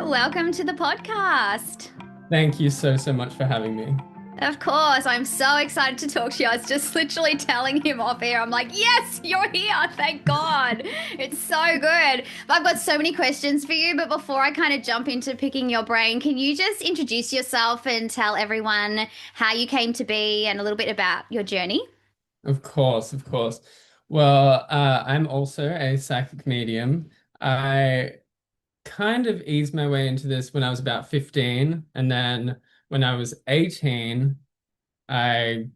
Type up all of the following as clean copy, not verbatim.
Welcome to the podcast. Thank you so much for having me. Of course, I'm so excited to talk to you. I was just literally telling him off air. I'm like, yes, you're here. Thank God. It's so good. But I've got so many questions for you. But before I kind of jump into picking your brain, can you just introduce yourself and tell everyone how you came to be and a little bit about your journey? Of course, of course. Well, I'm also a psychic medium. I kind of eased my way into this when I was about 15, and then when I was 18, I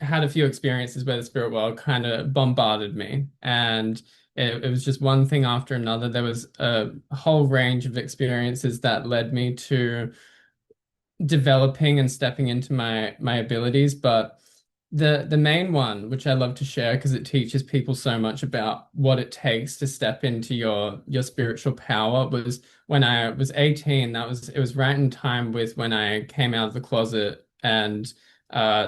had a few experiences where the spirit world kind of bombarded me, and it was just one thing after another. There was a whole range of experiences that led me to developing and stepping into my abilities, but the main one, which I love to share because it teaches people so much about what it takes to step into your spiritual power, was when I was 18. It was right in time with when I came out of the closet and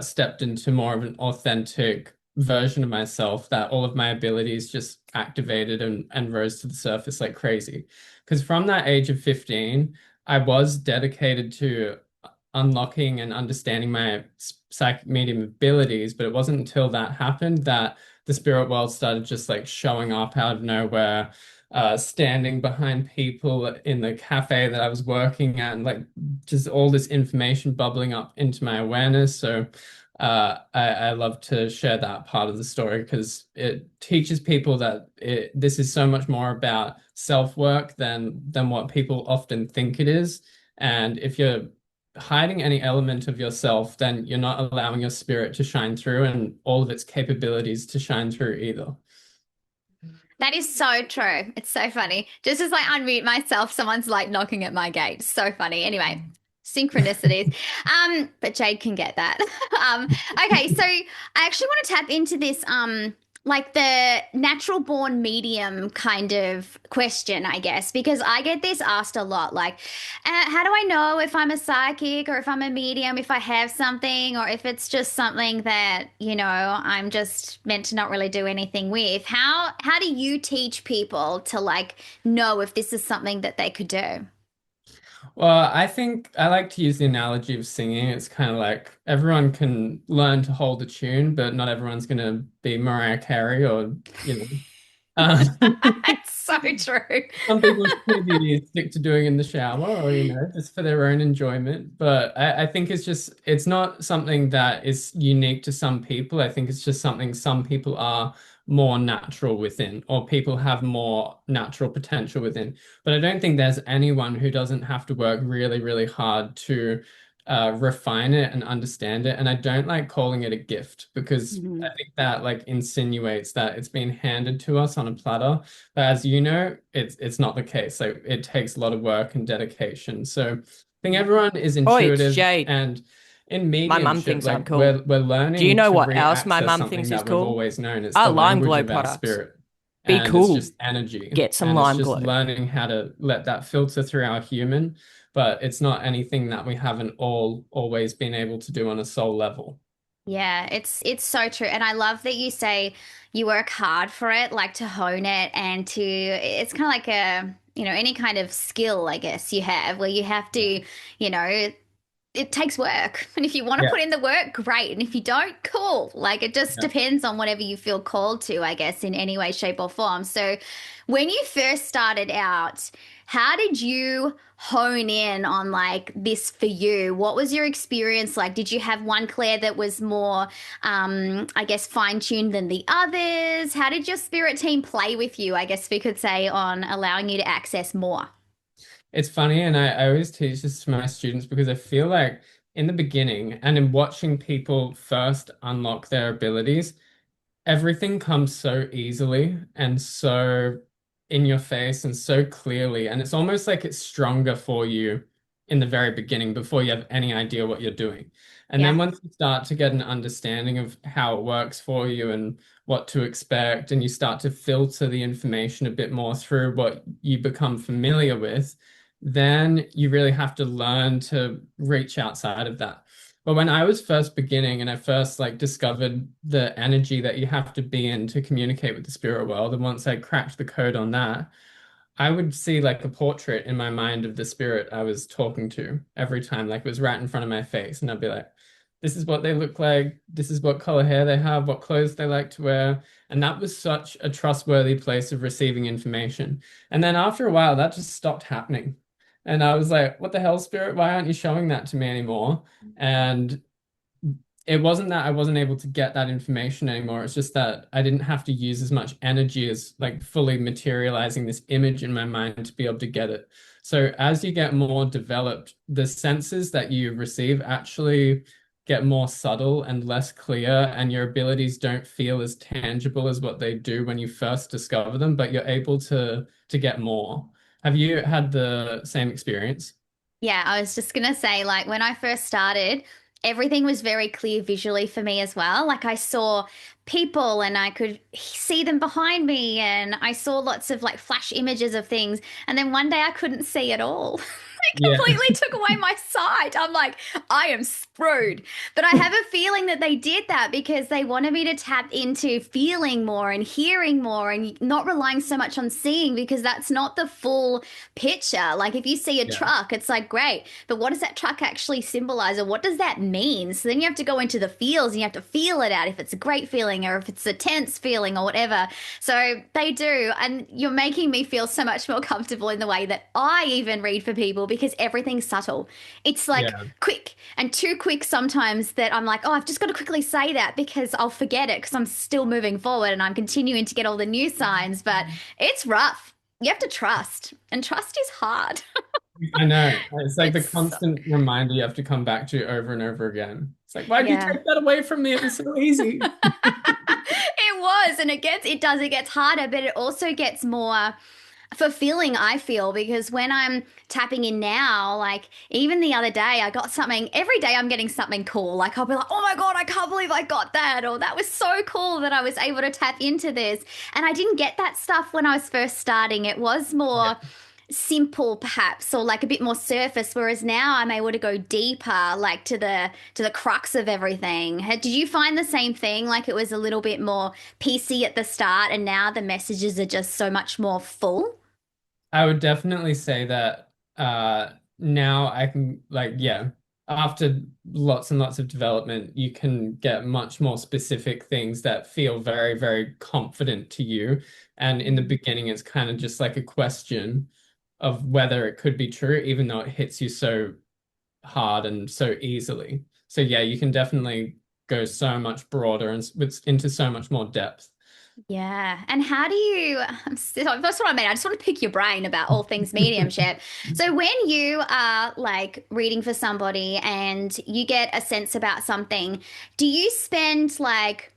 stepped into more of an authentic version of myself, that all of my abilities just activated and rose to the surface like crazy. Because from that age of 15, I was dedicated to unlocking and understanding my psychic medium abilities, but it wasn't until that happened that the spirit world started just like showing up out of nowhere, standing behind people in the cafe that I was working at, and like just all this information bubbling up into my awareness. So I love to share that part of the story because it teaches people that this is so much more about self-work than what people often think it is. And if you're hiding any element of yourself, then you're not allowing your spirit to shine through and all of its capabilities to shine through either. That is so true. It's so funny. Just as I unmute myself, someone's like knocking at my gate. So funny. Anyway, synchronicities. But Jade can get that. Um, okay, so I actually want to tap into this like the natural born medium kind of question, I guess, because I get this asked a lot. Like, how do I know if I'm a psychic or if I'm a medium, if I have something, or if it's just something that, I'm just meant to not really do anything with? How do you teach people to like know if this is something that they could do? Well, I think I like to use the analogy of singing. It's kind of like everyone can learn to hold a tune, but not everyone's going to be Mariah Carey or, you know. It's so true. Some people maybe stick to doing in the shower or, just for their own enjoyment. But I think it's not something that is unique to some people. I think it's just something some people are more natural within, or people have more natural potential within. But I don't think there's anyone who doesn't have to work really, really hard to refine it and understand it. And I don't like calling it a gift because I Mhm. think that like insinuates that it's been handed to us on a platter. But as you know, it's not the case. So it takes a lot of work and dedication. So I think everyone is Oi, it's intuitive, Jade. and in My mum mediumship, thinks I'm like cool. we're Do you learning know to what else my re-access mum something thinks is that we've cool? always known. It's Our the Lime language Glow of our products. spirit. Be And it's cool. just energy. Get some And it's Lime just Glow. learning how to let that filter through our human, but it's not anything that we haven't all always been able to do on a soul level. Yeah, it's so true. And I love that you say you work hard for it, like to hone it and to it's kind of like any kind of skill, I guess you have where you have to, you know, it takes work. And if you want to Yeah. put in the work, great. And if you don't, cool. Like it just Yeah. depends on whatever you feel called to, I guess, in any way, shape, or form. So when you first started out, how did you hone in on like this for you? What was your experience like? Did you have one Claire that was more, I guess, fine-tuned than the others? How did your spirit team play with you, I guess we could say, on allowing you to access more? It's funny, and I always teach this to my students because I feel like in the beginning and in watching people first unlock their abilities, everything comes so easily and so in your face and so clearly. And it's almost like it's stronger for you in the very beginning before you have any idea what you're doing. And then Yeah. once you start to get an understanding of how it works for you and what to expect, and you start to filter the information a bit more through what you become familiar with, then you really have to learn to reach outside of that. But when I was first beginning and I first like discovered the energy that you have to be in to communicate with the spirit world, and once I cracked the code on that, I would see like a portrait in my mind of the spirit I was talking to every time, like it was right in front of my face. And I'd be like, this is what they look like. This is what color hair they have, what clothes they like to wear. And that was such a trustworthy place of receiving information. And then after a while, that just stopped happening. And I was like, what the hell, spirit? Why aren't you showing that to me anymore? And it wasn't that I wasn't able to get that information anymore. It's just that I didn't have to use as much energy as like fully materializing this image in my mind to be able to get it. So as you get more developed, the senses that you receive actually get more subtle and less clear, and your abilities don't feel as tangible as what they do when you first discover them, but you're able to get more. Have you had the same experience? Yeah, I was just gonna say, like, when I first started, everything was very clear visually for me as well. Like, I saw people and I could see them behind me, and I saw lots of like flash images of things. And then one day I couldn't see at all. It Yeah. completely took away my sight. I'm like, I am screwed. But I have a feeling that they did that because they wanted me to tap into feeling more and hearing more and not relying so much on seeing, because that's not the full picture. Like if you see a Yeah. truck, it's like great, but what does that truck actually symbolize, or what does that mean? So then you have to go into the feels and you have to feel it out, if it's a great feeling or if it's a tense feeling or whatever. So they do, and you're making me feel so much more comfortable in the way that I even read for people, because everything's subtle. It's like Yeah. quick and too quick sometimes, that I'm like, oh, I've just got to quickly say that because I'll forget it because I'm still moving forward and I'm continuing to get all the new signs. But it's rough. You have to trust, and trust is hard. I know. It's like the It's constant reminder you have to come back to over and over again. It's like, why did you yeah. take that away from me? It was so easy. It was, and it gets harder, but it also gets more fulfilling, I feel, because when I'm tapping in now, like even the other day, I got something. Every day I'm getting something cool. Like I'll be like, oh my God, I can't believe I got that. Or that was so cool that I was able to tap into this. And I didn't get that stuff when I was first starting. It was Yeah. more simple perhaps, or like a bit more surface, whereas now I'm able to go deeper, like to the crux of everything. Did you find the same thing, like it was a little bit more PC at the start and now the messages are just so much more full? I would definitely say that now I can like yeah, after lots and lots of development, you can get much more specific things that feel very, very confident to you. And in the beginning, it's kind of just like a question of whether it could be true, even though it hits you so hard and so easily. So yeah, you can definitely go so much broader and into so much more depth. Yeah. And how do you, that's what I mean. I just want to pick your brain about all things mediumship. So when you are like reading for somebody and you get a sense about something, do you spend like,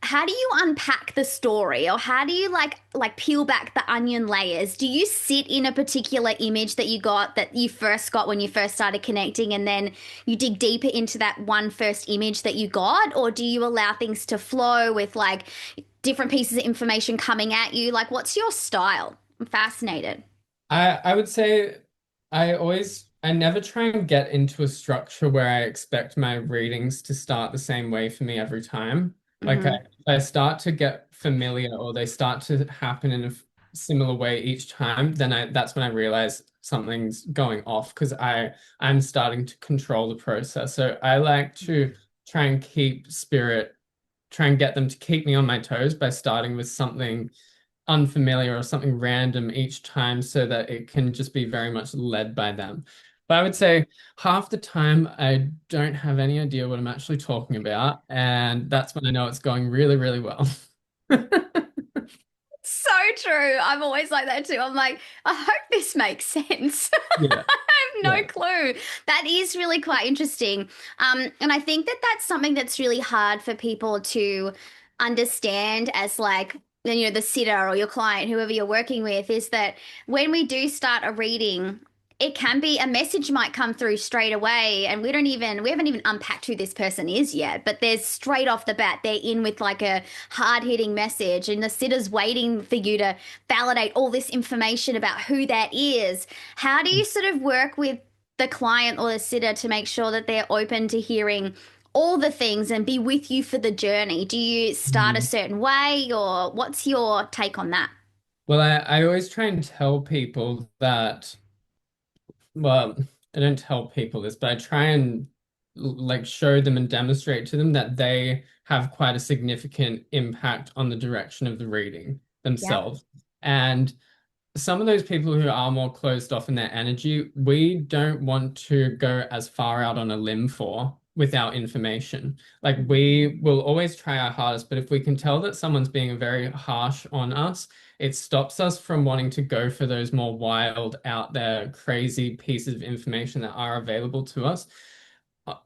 how do you unpack the story, or how do you like peel back the onion layers? Do you sit in a particular image that you got, that you first got when you first started connecting, and then you dig deeper into that one first image that you got, or do you allow things to flow with like different pieces of information coming at you? Like what's your style? I'm fascinated. I would say I never try and get into a structure where I expect my readings to start the same way for me every time. Like Hmm. I start to get familiar or they start to happen in a similar way each time, then I that's when I realize something's going off because I'm starting to control the process. So I like to try and try and get them to keep me on my toes by starting with something unfamiliar or something random each time so that it can just be very much led by them. But I would say half the time I don't have any idea what I'm actually talking about, and that's when I know it's going really, really well. So true. I'm always like that too. I'm like, I hope this makes sense. Yeah, I have no yeah. clue. That is really quite interesting. And I think that that's something that's really hard for people to understand as like, you know, the sitter or your client, whoever you're working with, is that when we do start a reading, it can be a message might come through straight away, and we haven't even unpacked who this person is yet, but there's straight off the bat, they're in with like a hard hitting message, and the sitter's waiting for you to validate all this information about who that is. How do you sort of work with the client or the sitter to make sure that they're open to hearing all the things and be with you for the journey? Do you start a Mhm. certain way, or what's your take on that? Well, I always try and tell people that, well, I don't tell people this, but I try and like show them and demonstrate to them that they have quite a significant impact on the direction of the reading Yeah. themselves. And some of those people who are more closed off in their energy, we don't want to go as far out on a limb for without information. Like we will always try our hardest, but if we can tell that someone's being very harsh on us, it stops us from wanting to go for those more wild, out there, crazy pieces of information that are available to us.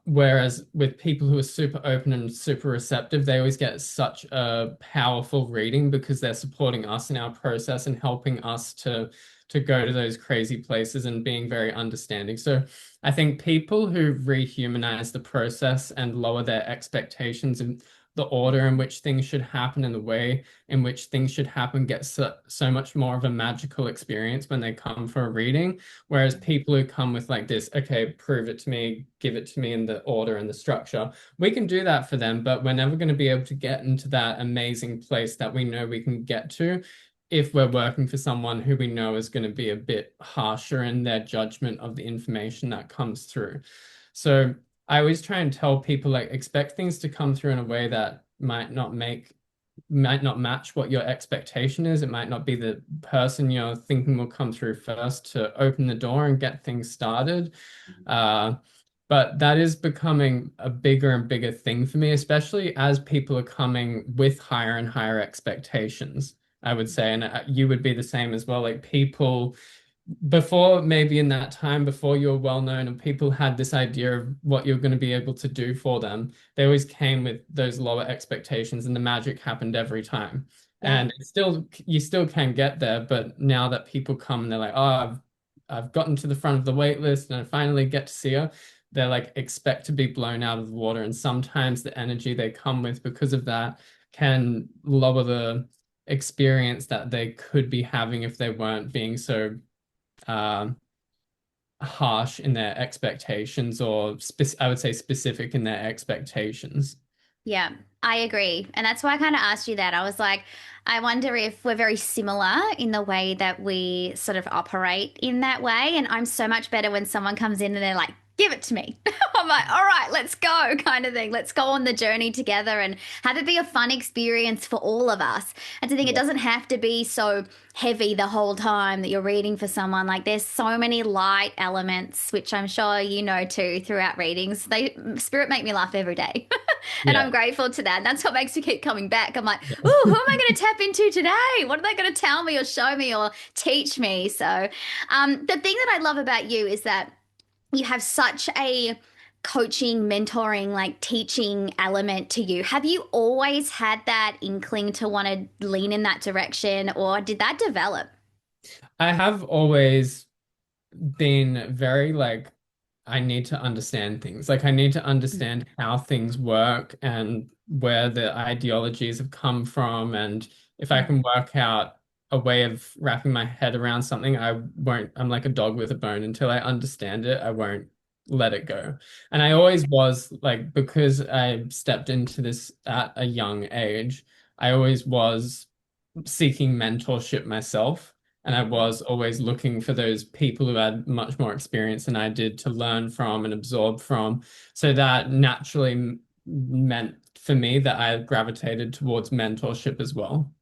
Whereas with people who are super open and super receptive, they always get such a powerful reading because they're supporting us in our process and helping us to go to those crazy places and being very understanding. So I think people who rehumanize the process and lower their expectations and the order in which things should happen and the way in which things should happen get so much more of a magical experience when they come for a reading. Whereas people who come with like this, okay, prove it to me, give it to me in the order and the structure, we can do that for them, but we're never going to be able to get into that amazing place that we know we can get to if we're working for someone who we know is going to be a bit harsher in their judgment of the information that comes through. So I always try and tell people like expect things to come through in a way that might not match what your expectation is. It might not be the person you're thinking will come through first to open the door and get things started. Uh, but that is becoming a bigger and bigger thing for me, especially as people are coming with higher and higher expectations, I would say. And you would be the same as well. Like people before, maybe in that time before you were well known and people had this idea of what you're going to be able to do for them, they always came with those lower expectations and the magic happened every time. Yeah. And it's still, you still can get there, but now that people come and they're like, oh, I've gotten to the front of the wait list and I finally get to see her, they're like expect to be blown out of the water. And sometimes the energy they come with because of that can lower the experience that they could be having if they weren't being so um, harsh in their expectations or I would say specific in their expectations. Yeah, I agree. And that's why I kind of asked you that. I was like, I wonder if we're very similar in the way that we sort of operate in that way. And I'm so much better when someone comes in and they're like, give it to me. I'm like, all right, let's go, kind of thing. Let's go on the journey together and have it be a fun experience for all of us. And to think it Yeah. doesn't have to be so heavy the whole time that you're reading for someone. Like there's so many light elements, which I'm sure you know too throughout readings. They spirit make me laugh every day. And I'm Yeah. grateful to that. That's what makes me keep coming back. I'm like, ooh, who am I going to tap into today? What are they going to tell me or show me or teach me? So, the thing that I love about you is that you have such a coaching, mentoring, like teaching element to you. Have you always had that inkling to want to lean in that direction, or did that develop? I have always been very like, I need to understand things. Like, I need to understand how things work and where the ideologies have come from. And if I Yeah. can work out a way of wrapping my head around something, I'm like a dog with a bone. Until I understand it, I won't let it go. And I always was like, because I stepped into this at a young age, I always was seeking mentorship myself. And I was always looking for those people who had much more experience than I did to learn from and absorb from. So that naturally meant for me that I gravitated towards mentorship as well.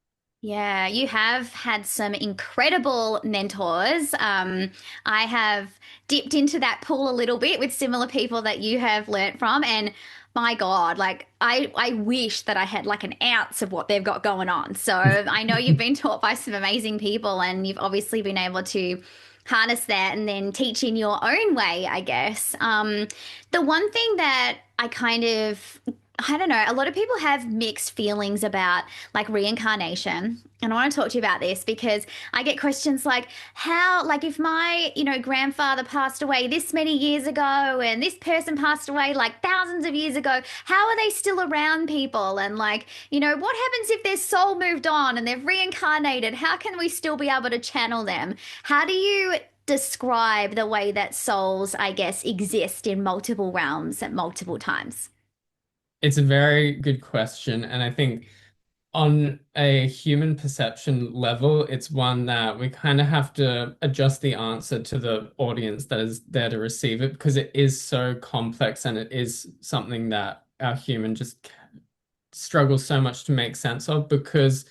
Yeah, you have had some incredible mentors. I have dipped into that pool a little bit with similar people that you have learnt from, and my God, like I wish that I had like an ounce of what they've got going on. So I know you've been taught by some amazing people, and you've obviously been able to harness that and then teach in your own way, I guess. The one thing that I don't know, a lot of people have mixed feelings about like reincarnation. And I want to talk to you about this because I get questions like, how, like, if my, grandfather passed away this many years ago and this person passed away like thousands of years ago, how are they still around people? And, like, what happens if their soul moved on and they've reincarnated? How can we still be able to channel them? How do you describe the way that souls, I guess, exist in multiple realms at multiple times? It's a very good question. And I think on a human perception level, it's one that we kind of have to adjust the answer to the audience that is there to receive it because it is so complex and it is something that our human just struggles so much to make sense of because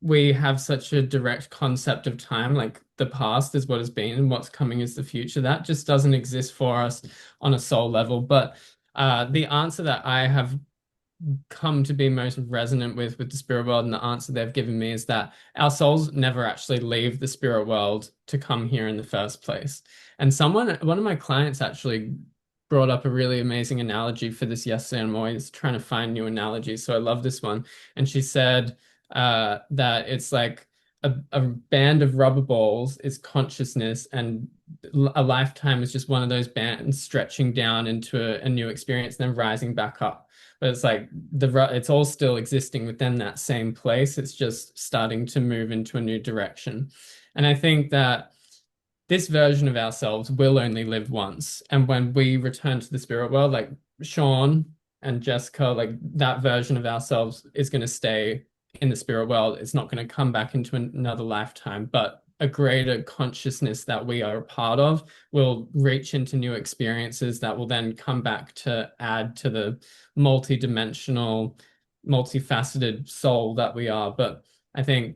we have such a direct concept of time, like the past is what has been and what's coming is the future. That just doesn't exist for us on a soul level. But the answer that I have come to be most resonant with the spirit world and the answer they've given me is that our souls never actually leave the spirit world to come here in the first place. And one of my clients actually brought up a really amazing analogy for this yesterday. I'm always trying to find new analogies, so I love this one. And she said that it's like a band of rubber balls is consciousness, and a lifetime is just one of those bands stretching down into a new experience, then rising back up. But it's like it's all still existing within that same place. It's just starting to move into a new direction. And I think that this version of ourselves will only live once. And when we return to the spirit world, like Sean and Jessica, like that version of ourselves is going to stay in the spirit world. It's not going to come back into another lifetime, but a greater consciousness that we are a part of will reach into new experiences that will then come back to add to the multi-dimensional, multifaceted soul that we are. But I think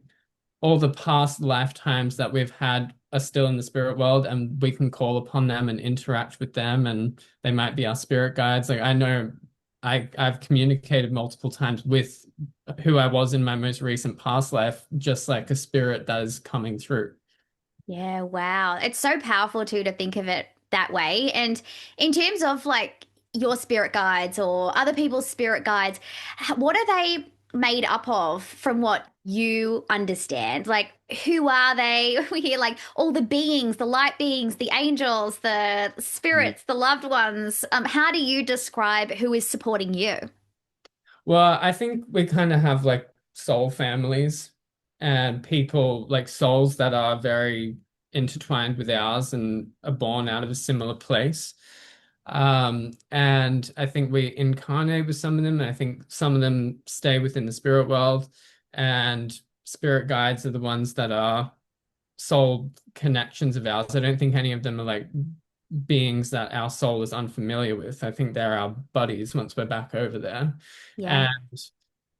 all the past lifetimes that we've had are still in the spirit world and we can call upon them and interact with them and they might be our spirit guides. Like I know I've communicated multiple times with who I was in my most recent past life, just like a spirit that is coming through. Yeah, wow. It's so powerful too to think of it that way. And in terms of like your spirit guides or other people's spirit guides, what are they made up of from what you understand? Like, who are they? We hear like all the beings, the light beings, the angels, the spirits, the loved ones. How do you describe who is supporting you? Well, I think we kind of have like soul families and people like souls that are very intertwined with ours and are born out of a similar place. And I think we incarnate with some of them. And I think some of them stay within the spirit world, and spirit guides are the ones that are soul connections of ours. I don't think any of them are like beings that our soul is unfamiliar with. I think they're our buddies once we're back over there. Yeah. And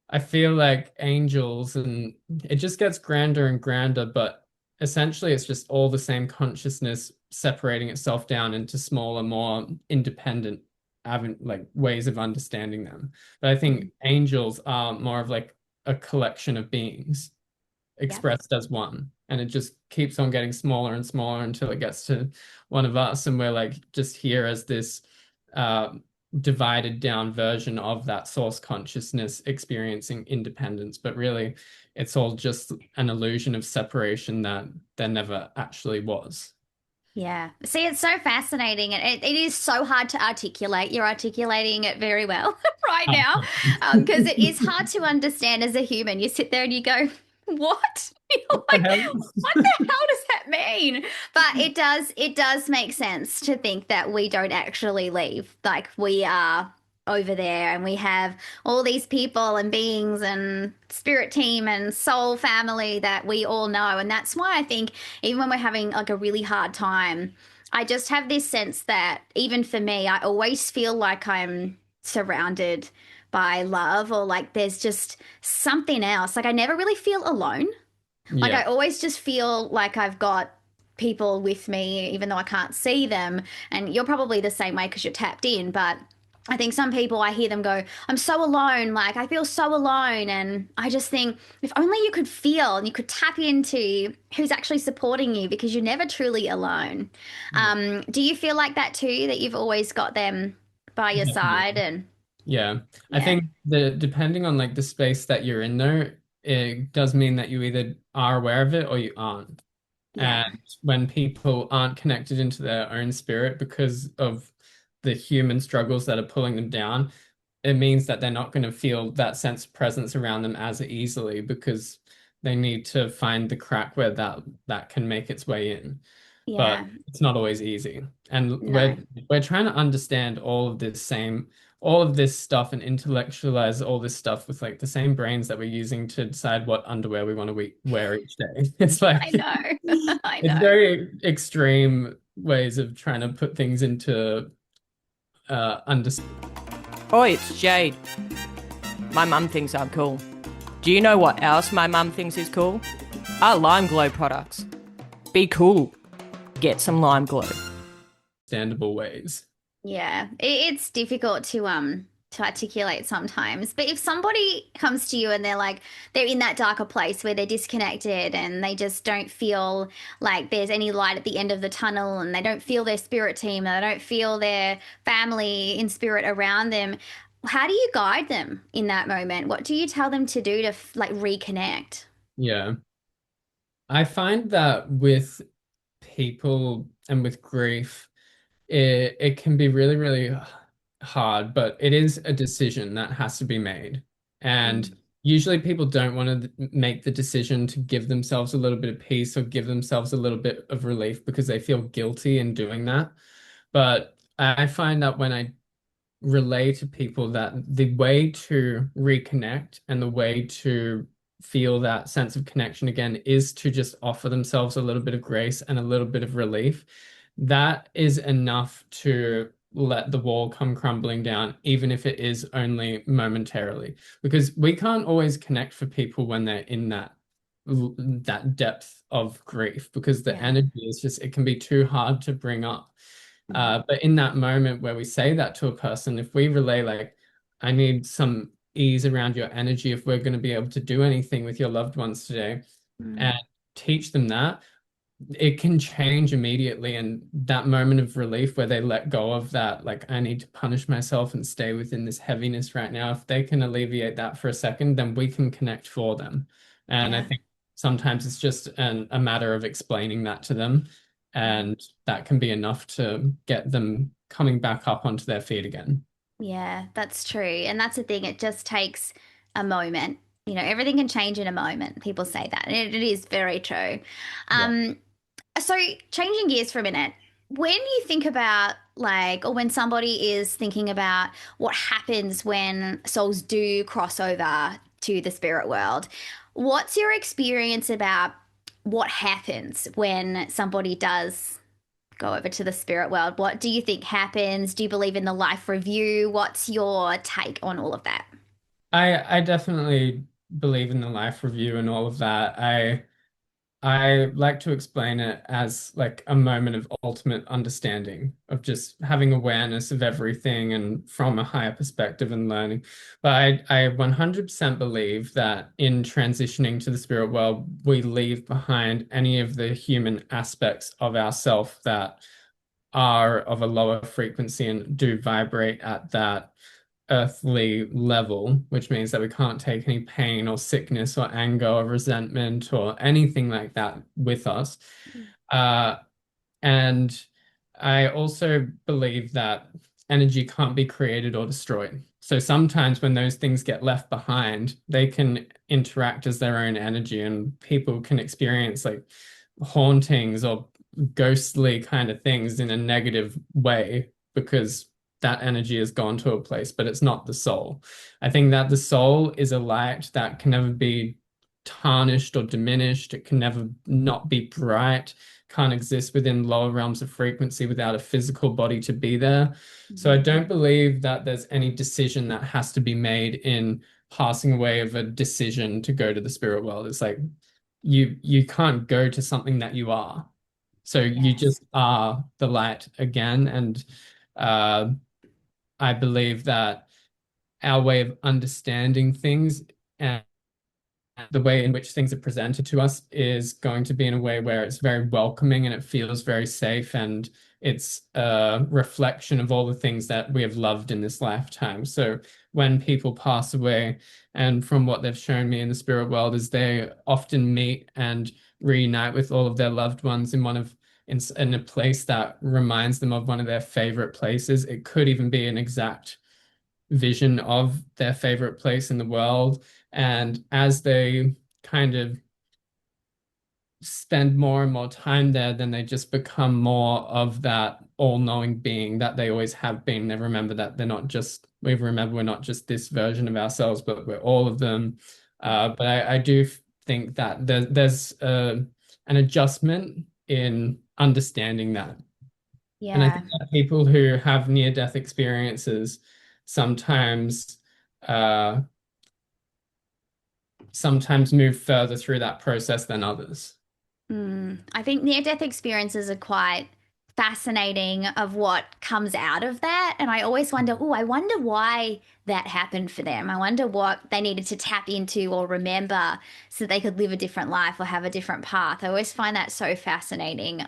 I feel like angels, and it just gets grander and grander, but essentially it's just all the same consciousness separating itself down into smaller, more independent like ways of understanding them. But I think angels are more of like a collection of beings Yeah. expressed as one. And it just keeps on getting smaller and smaller until it gets to one of us. And we're like just here as this uh, divided down version of that source consciousness experiencing independence. But really, it's all just an illusion of separation that there never actually was. Yeah. See, it's so fascinating. And it is so hard to articulate. You're articulating it very well right now, because it is hard to understand as a human. You sit there and you go, what? You're What the like, hell? what the hell does that mean? But it does make sense to think that we don't actually leave. Like we are over there and we have all these people and beings and spirit team and soul family that we all know. And that's why I think even when we're having like a really hard time, I just have this sense that even for me, I always feel like I'm surrounded by love or like there's just something else. Like I never really feel alone. Like I Yeah. always just feel like I've got people with me, even though I can't see them. And you're probably the same way because you're tapped in. But I think some people, I hear them go, I'm so alone. Like I feel so alone. And I just think if only you could feel and you could tap into who's actually supporting you because you're never truly alone. Yeah. Do you feel like that too, that you've always got them by your side? Definitely. And Yeah. I yeah, think the depending on like the space that you're in though, it does mean that you either are aware of it or you aren't. yeah, And when people aren't connected into their own spirit because of the human struggles that are pulling them down, it means that they're not going to feel that sense of presence around them as easily because they need to find the crack where that can make its way in. but Yeah. it's not always easy. And we're No. we're trying to understand all of this stuff and intellectualize all this stuff with like the same brains that we're using to decide what underwear we want to wear each day. It's I like know. I it's know. very extreme ways of trying to put things into under. Oi, it's Jade. My mum thinks I'm cool. Do you know what else my mum thinks is cool? Our Lime Glow products. Be cool. Get some Lime Glow. Understandable ways. Yeah, it's difficult to articulate sometimes. But if somebody comes to you and they're like they're in that darker place where they're disconnected and they just don't feel like there's any light at the end of the tunnel and they don't feel their spirit team and they don't feel their family in spirit around them, how do you guide them in that moment? What do you tell them to do to like reconnect? Yeah. I find that with people and with grief, it can be really, really hard, but it is a decision that has to be made. And Mm. usually people don't want to make the decision to give themselves a little bit of peace or give themselves a little bit of relief because they feel guilty in doing that. But I find that when I relay to people that the way to reconnect and the way to feel that sense of connection again is to just offer themselves a little bit of grace and a little bit of relief. That is enough to let the wall come crumbling down, even if it is only momentarily, because we can't always connect for people when they're in that depth of grief because the Yeah. energy is just it can be too hard to bring up. Mm. But in that moment where we say that to a person, if we relay like, I need some ease around your energy if we're going to be able to do anything with your loved ones today, Mm. and teach them that, it can change immediately. And that moment of relief where they let go of that, like, I need to punish myself and stay within this heaviness right now, if they can alleviate that for a second, then we can connect for them. And I Yeah. think sometimes it's just a matter of explaining that to them. Mm. And that can be enough to get them coming back up onto their feet again. Yeah, that's true. And that's the thing, it just takes a moment. You know, everything can change in a moment. People say that. And it is very true. Yeah. Um, so changing gears for a minute, when you think about like, or when somebody is thinking about what happens when souls do cross over to the spirit world, what's your experience about what happens when somebody does go over to the spirit world? What do you think happens? Do you believe in the life review? What's your take on all of that? I definitely believe in the life review and all of that. I like to explain it as like a moment of ultimate understanding, of just having awareness of everything and from a higher perspective and learning. But I 100% believe that in transitioning to the spirit world, we leave behind any of the human aspects of ourself that are of a lower frequency and do vibrate at that earthly level, which means that we can't take any pain or sickness or anger or resentment or anything like that with us. Uh, and I also believe that energy can't be created or destroyed. So sometimes when those things get left behind, they can interact as their own energy, and people can experience like hauntings or ghostly kind of things in a negative way because that energy has gone to a place, but it's not the soul. I think that the soul is a light that can never be tarnished or diminished. It can never not be bright, can't exist within lower realms of frequency without a physical body to be there. So I Mhm. don't believe that there's any decision that has to be made in passing away of a decision to go to the spirit world. It's like you can't go to something that you are. So you Yes. just are the light again. And uh, I believe that our way of understanding things and the way in which things are presented to us is going to be in a way where it's very welcoming and it feels very safe, and it's a reflection of all the things that we have loved in this lifetime. So when people pass away, and from what they've shown me in the spirit world, is they often meet and reunite with all of their loved ones in a place that reminds them of one of their favorite places. It could even be an exact vision of their favorite place in the world. And as they kind of spend more and more time there, then they just become more of that all-knowing being that they always have been. They remember that we remember we're not just this version of ourselves, but we're all of them. But I do think that there's an adjustment in understanding that. And I Yeah. think that people who have near-death experiences sometimes uh, sometimes move further through that process than others. I think near-death experiences are quite fascinating of what comes out of that. And I always wonder, oh, I wonder why that happened for them. I wonder what they needed to tap into or remember so they could live a different life or have a different path. I always find that so fascinating.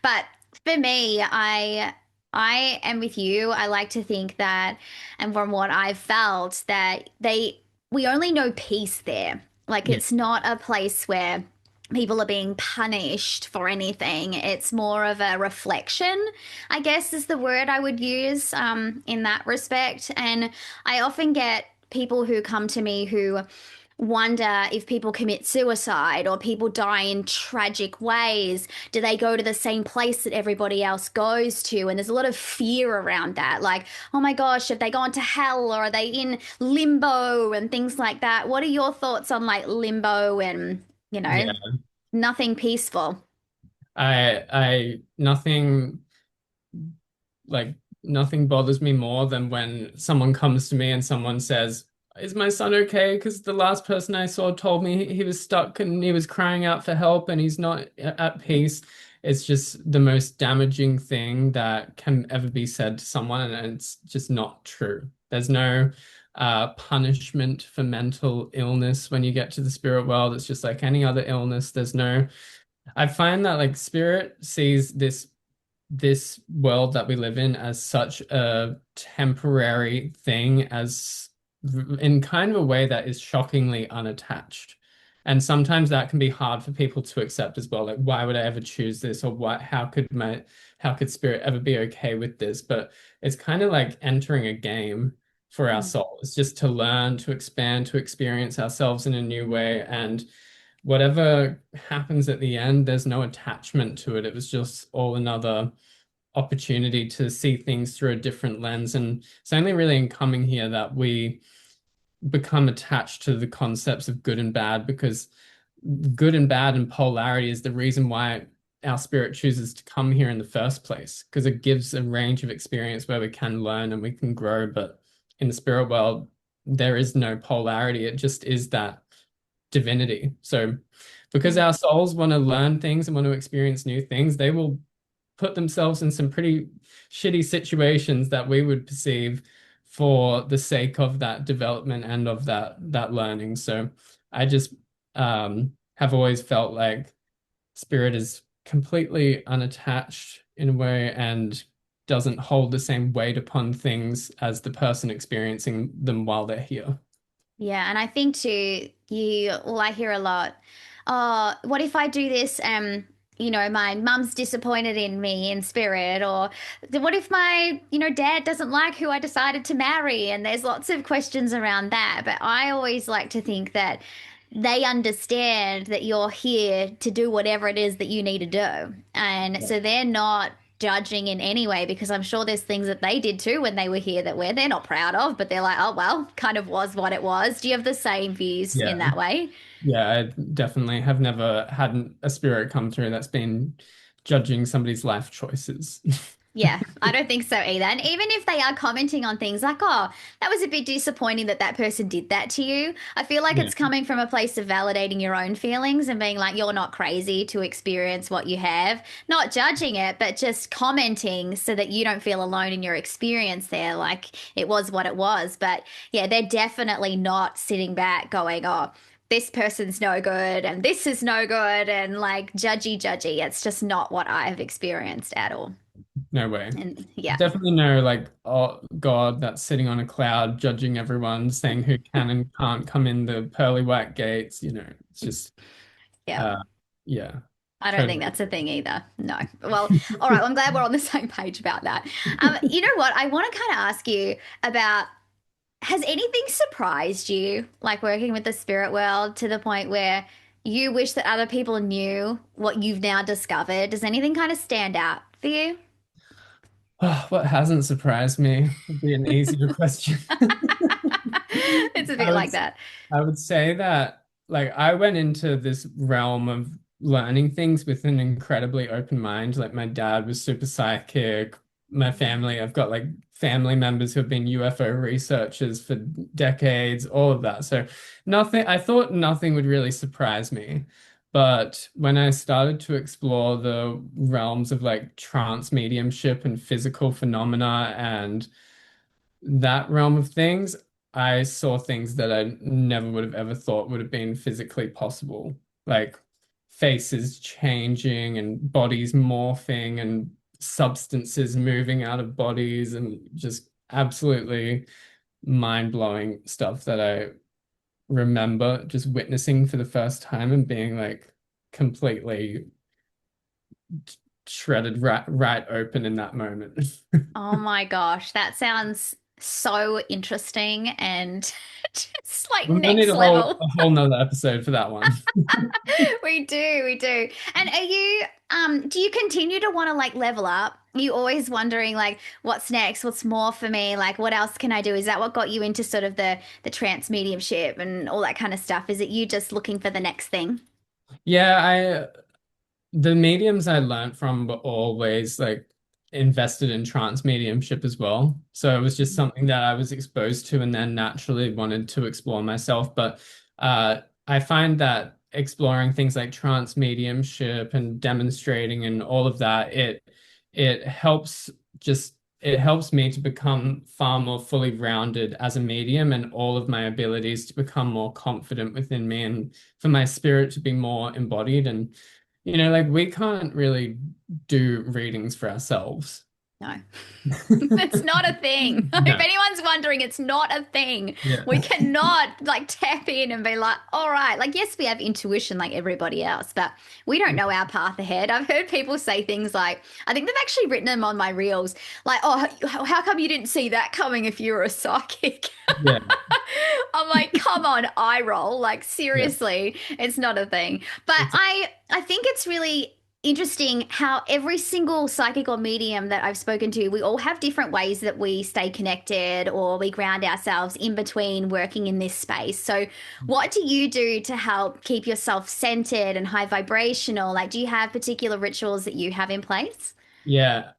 But for me, I am with you. I like to think that, and from what I've felt, that we only know peace there. Like Yeah. it's not a place where people are being punished for anything. It's more of a reflection, I guess is the word I would use in that respect. And I often get people who come to me who wonder if people commit suicide or people die in tragic ways. Do they go to the same place that everybody else goes to? And there's a lot of fear around that. Like, oh my gosh, have they gone to hell or are they in limbo and things like that? What are your thoughts on like limbo and, Yeah. nothing peaceful? Nothing like nothing bothers me more than when someone comes to me and someone says, "Is my son okay? Because the last person I saw told me he was stuck and he was crying out for help and he's not at peace." It's just the most damaging thing that can ever be said to someone, and it's just not true. There's no punishment for mental illness when you get to the spirit world. It's just like any other illness. There's no I find that like spirit sees this world that we live in as such a temporary thing as in kind of a way that is shockingly unattached. And sometimes that can be hard for people to accept as well. Like, why would I ever choose this? Or how could spirit ever be okay with this? But it's kind of like entering a game for our Mm. soul. It's just to learn, to expand, to experience ourselves in a new way. And whatever happens at the end, there's no attachment to it. It was just all another opportunity to see things through a different lens. And it's only really in coming here that we become attached to the concepts of good and bad, because good and bad and polarity is the reason why our spirit chooses to come here in the first place, because it gives a range of experience where we can learn and we can grow. But in the spirit world, there is no polarity. It just is that divinity. So because Mm. our souls want to learn things and want to experience new things, they will put themselves in some pretty shitty situations that we would perceive for the sake of that development and of that learning. So I just have always felt like spirit is completely unattached in a way and doesn't hold the same weight upon things as the person experiencing them while they're here. Yeah, and I think too, well, I hear a lot, oh, what if I do this? My mum's disappointed in me in spirit, or what if my, dad doesn't like who I decided to marry? And there's lots of questions around that. But I always like to think that they understand that you're here to do whatever it is that you need to do. And Yeah. so they're not judging in any way, because I'm sure there's things that they did too when they were here that they're not proud of, but they're like, oh well, kind of was what it was. Do you have the same views in Yeah. that way? Yeah, I definitely have never had a spirit come through that's been judging somebody's life choices. Yeah, I don't think so either. And even if they are commenting on things like, oh, that was a bit disappointing that that person did that to you, I feel like Yeah, it's coming from a place of validating your own feelings and being like, you're not crazy to experience what you have, not judging it, but just commenting so that you don't feel alone in your experience there. Like it was what it was. But yeah, they're definitely not sitting back going, oh, this person's no good and this is no good and like judgy, judgy. It's just not what I have experienced at all. no way. And yeah, Definitely no, like, oh God, that's sitting on a cloud judging everyone, saying who can and can't come in the pearly white gates. It's just, yeah. uh, yeah, I don't think totally. that's a thing either. No. Well, all right. Well, I'm glad we're on the same page about that. You know what? I want to kind of ask you about, has anything surprised you, like working with the spirit world to the point where you wish that other people knew what you've now discovered? Does anything kind of stand out for you? Oh, what hasn't surprised me would be an easier question. It's a I bit would like that. I would say that like I went into this realm of learning things with an incredibly open mind. Like my dad was super psychic. My family, I've got like family members who have been UFO researchers for decades, all of that. So nothing, I thought nothing would really surprise me. But when I started to explore the realms of like trance mediumship and physical phenomena and that realm of things, I saw things that I never would have ever thought would have been physically possible. Like faces changing and bodies morphing and substances moving out of bodies and just absolutely mind-blowing stuff that I remember just witnessing for the first time and being like completely shredded right open in that moment. Oh my gosh, that sounds so interesting and just like We're gonna need next level. a whole nother episode for that one. We do. And do you continue to want to like level up? You always wondering like what's next, what's more for me, like what else can I do? Is that what got you into sort of the trance mediumship and all that kind of stuff? Is it you just looking for the next thing? Yeah, the mediums I learned from were always like invested in trance mediumship as well. So it was just something that I was exposed to and then naturally wanted to explore myself. But I find that exploring things like trance mediumship and demonstrating and all of that, it helps it helps me to become far more fully rounded as a medium and all of my abilities to become more confident within me and for my spirit to be more embodied and like we can't really do readings for ourselves. No. It's not a thing. If No. anyone's wondering, it's not a thing. Yeah. We cannot like tap in and be like, all right, like, yes, we have intuition like everybody else, but we don't know our path ahead. I've heard people say things like, I think they've actually written them on my reels, like, oh, how come you didn't see that coming if you were a psychic? Yeah. I'm like, come on, eye roll. Like, Yeah. seriously, it's not a thing. But It's I think it's really interesting how every single psychic or medium that I've spoken to, we all have different ways that we stay connected or we ground ourselves in between working in this space. So, what do you do to help keep yourself centered and high vibrational? Like, do you have particular rituals that you have in place? yeah,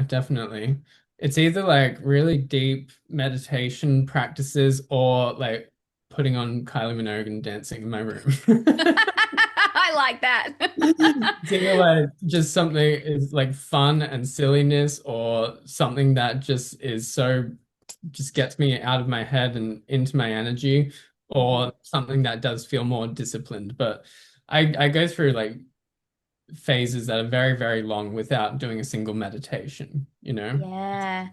definitely. It's either like really deep meditation practices or like putting on Kylie Minogue and dancing in my room. I like that. It's either like just something is like fun and silliness or something that just gets me out of my head and into my energy or something that does feel more disciplined. But I go through like phases that are very, very long without doing a single meditation, you know? Yeah.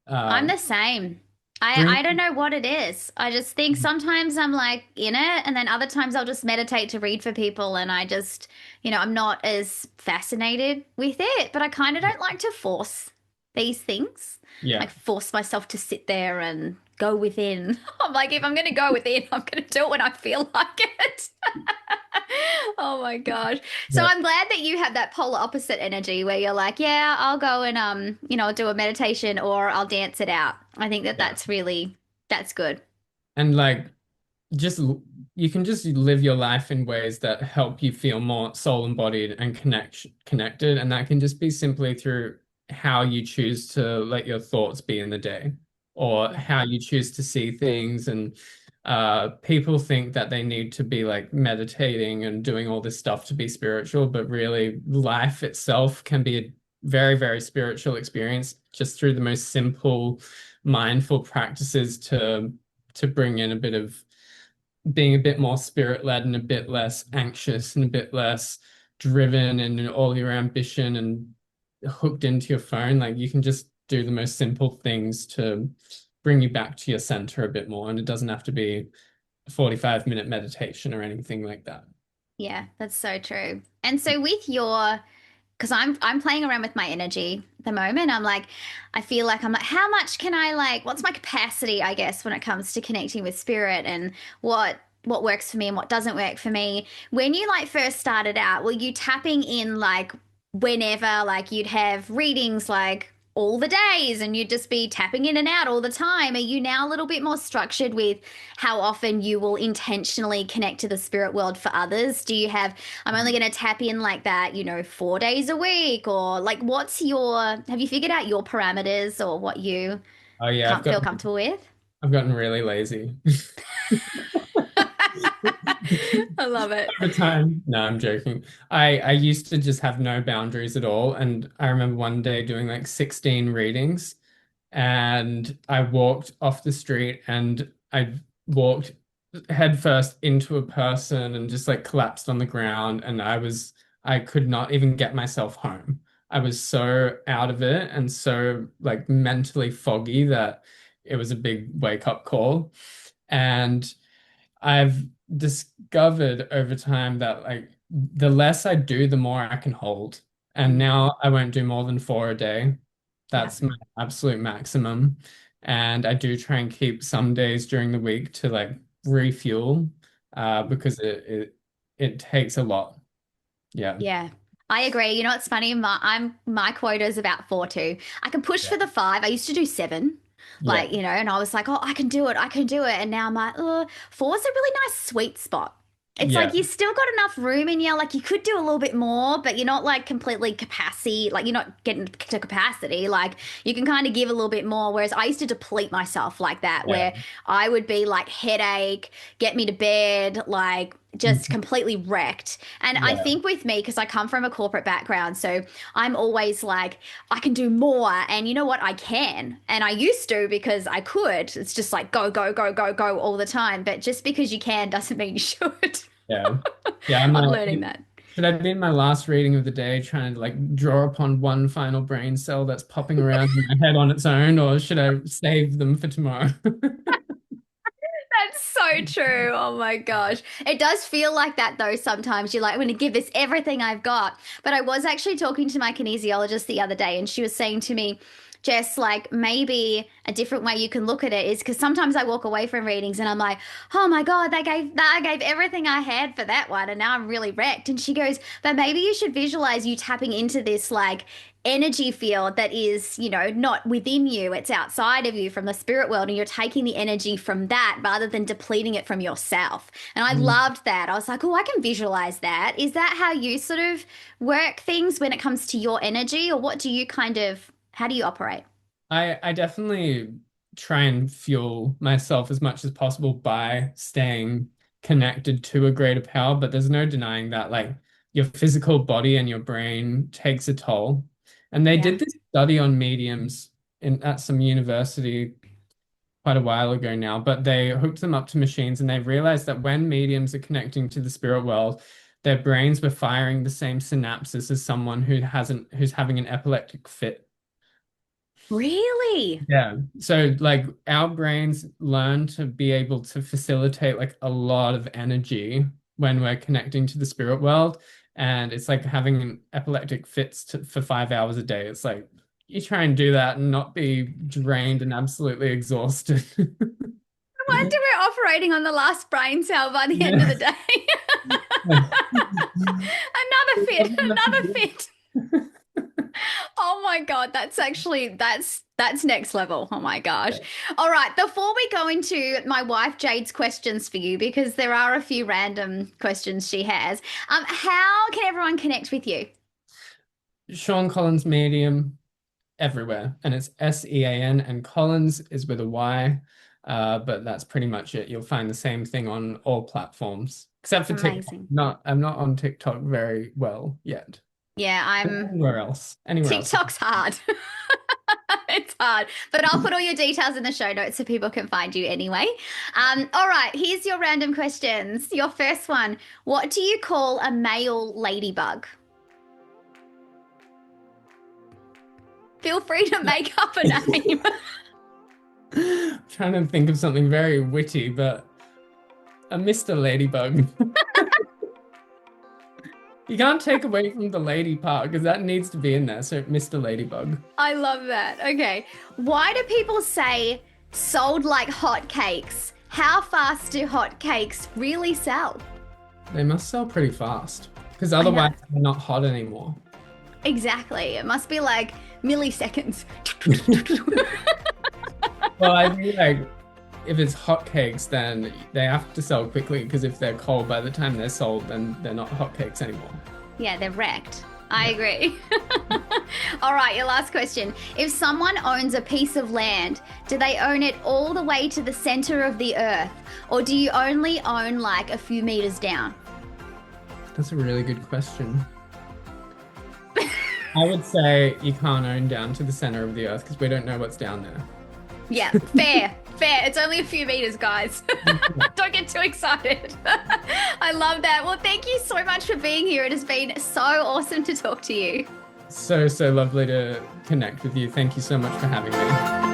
I'm Uh, the same. I bring, don't know what it is. I just think sometimes I'm like in it, and then other times I'll just meditate to read for people, and I just, I'm not as fascinated with it, but I kind of don't like to force these things. yeah, Like force myself to sit there and go within. I'm like, if I'm going to go within, I'm going to do it when I feel like it. Oh my gosh. So yeah, I'm glad that you have that polar opposite energy where you're like, yeah, I'll go and do a meditation or I'll dance it out. I think that yeah. that's good. And like just you can just live your life in ways that help you feel more soul embodied and connected, and that can just be simply through how you choose to let your thoughts be in the day, or Yeah. how you choose to see things. And people think that they need to be like meditating and doing all this stuff to be spiritual, but really, life itself can be a very, very spiritual experience just through the most simple, mindful practices to bring in a bit of being a bit more spirit led and a bit less anxious and a bit less driven and all your ambition and hooked into your phone. Like you can just do the most simple things to bring you back to your center a bit more. And it doesn't have to be a 45-minute meditation or anything like that. Yeah, that's so true. And so with your because I'm playing around with my energy at the moment. I feel like I'm like, how much can I like, what's my capacity, I guess, when it comes to connecting with spirit and what what works for me and what doesn't work for me. When you like first started out, were you tapping in like whenever, like you'd have readings like all the days and you'd just be tapping in and out all the time? Are you now a little bit more structured with how often you will intentionally connect to the spirit world for others? Do you have, I'm only going to tap in like that, 4 days a week? Or like, have you figured out your parameters or what you Oh yeah, can't feel comfortable with? I've gotten really lazy. I love it. Over time. No, I'm joking. I used to just have no boundaries at all. And I remember one day doing like 16 readings, and I walked off the street and I walked headfirst into a person and just like collapsed on the ground. And I could not even get myself home. I was so out of it and so like mentally foggy that it was a big wake up call. And I've discovered over time that like the less I do, the more I can hold. And Mm, now I won't do more than 4 a day. yeah. That's my absolute maximum. And I do try and keep some days during the week to like refuel, because it takes a lot. Yeah. Yeah, I agree. You know what's funny? My quota is about four too. I can push Yeah. for the five. I used to do seven, Yeah. like and I was like, oh, I can do it, I can do it. And now I'm like, four's a really nice sweet spot. It's Yeah. like you still got enough room in you. Like you could do a little bit more, but you're not like completely capacity. Like you're not getting to capacity. Like you can kind of give a little bit more. Whereas I used to deplete myself like that, Yeah. where I would be like headache, get me to bed, like just completely wrecked. And I Yeah. think with me, because I come from a corporate background, so I'm always like, I can do more. And you know what? I can. And I used to because I could. It's just like go, go, go, go, go all the time. But just because you can doesn't mean you should. Yeah. Yeah. I'm I'm like, learning that. should I be in my last reading of the day trying to like draw upon one final brain cell that's popping around in my head on its own, or should I save them for tomorrow? That's so true. Oh my gosh. It does feel like that though sometimes. You're like, I'm going to give this everything I've got. But I was actually talking to my kinesiologist the other day and she was saying to me, Jess, like maybe a different way you can look at it is because sometimes I walk away from readings and I'm like, oh my God, I gave everything I had for that one and now I'm really wrecked. And she goes, but maybe you should visualize you tapping into this like energy field that is, not within you, it's outside of you from the spirit world, and you're taking the energy from that rather than depleting it from yourself. And I Mm. loved that. I was like, oh, I can visualize that. Is that how you sort of work things when it comes to your energy, or how do you operate? I definitely try and fuel myself as much as possible by staying connected to a greater power, but there's no denying that like your physical body and your brain takes a toll. And they Yeah. did this study on mediums at some university quite a while ago now, but they hooked them up to machines and they realized that when mediums are connecting to the spirit world, their brains were firing the same synapses as someone who's having an epileptic fit. Really? Yeah. So like our brains learn to be able to facilitate like a lot of energy when we're connecting to the spirit world. And it's like having an epileptic fits for 5 hours a day. It's like you try and do that and not be drained and absolutely exhausted. I wonder we're operating on the last brain cell by the end of Yeah. the day. Another fit. Oh my God, that's next level. Oh my gosh. All right, before we go into my wife Jade's questions for you, because there are a few random questions she has, how can everyone connect with you? Sean Collins Medium everywhere, and it's Sean, and Collins is with a Y. But that's pretty much it. You'll find the same thing on all platforms except for TikTok. Amazing. I'm not on TikTok very well yet. Yeah, Anywhere else. Anywhere else. TikTok's hard. It's hard, but I'll put all your details in the show notes so people can find you anyway. All right, here's your random questions. Your first one: what do you call a male ladybug? Feel free to make up a name. Trying to think of something very witty, but a Mr. Ladybug. You can't take away from the lady part because that needs to be in there. So Mr. Ladybug. I love that. Okay. Why do people say sold like hotcakes How fast do hotcakes really sell? They must sell pretty fast because know. otherwise they're not hot anymore. Exactly. It must be like milliseconds. Well, I think like if it's hotcakes, then they have to sell quickly because if they're cold, by the time they're sold, then they're not hotcakes anymore. Yeah, they're wrecked. I agree. All right, your last question. If someone owns a piece of land, do they own it all the way to the center of the earth? Or do you only own like a few meters down? That's a really good question. I would say you can't own down to the center of the earth because we don't know what's down there. Yeah, fair. It's only a few meters, guys. Don't get too excited. I love that. Well, thank you so much for being here. It has been so awesome to talk to you. So lovely to connect with you. Thank you so much for having me.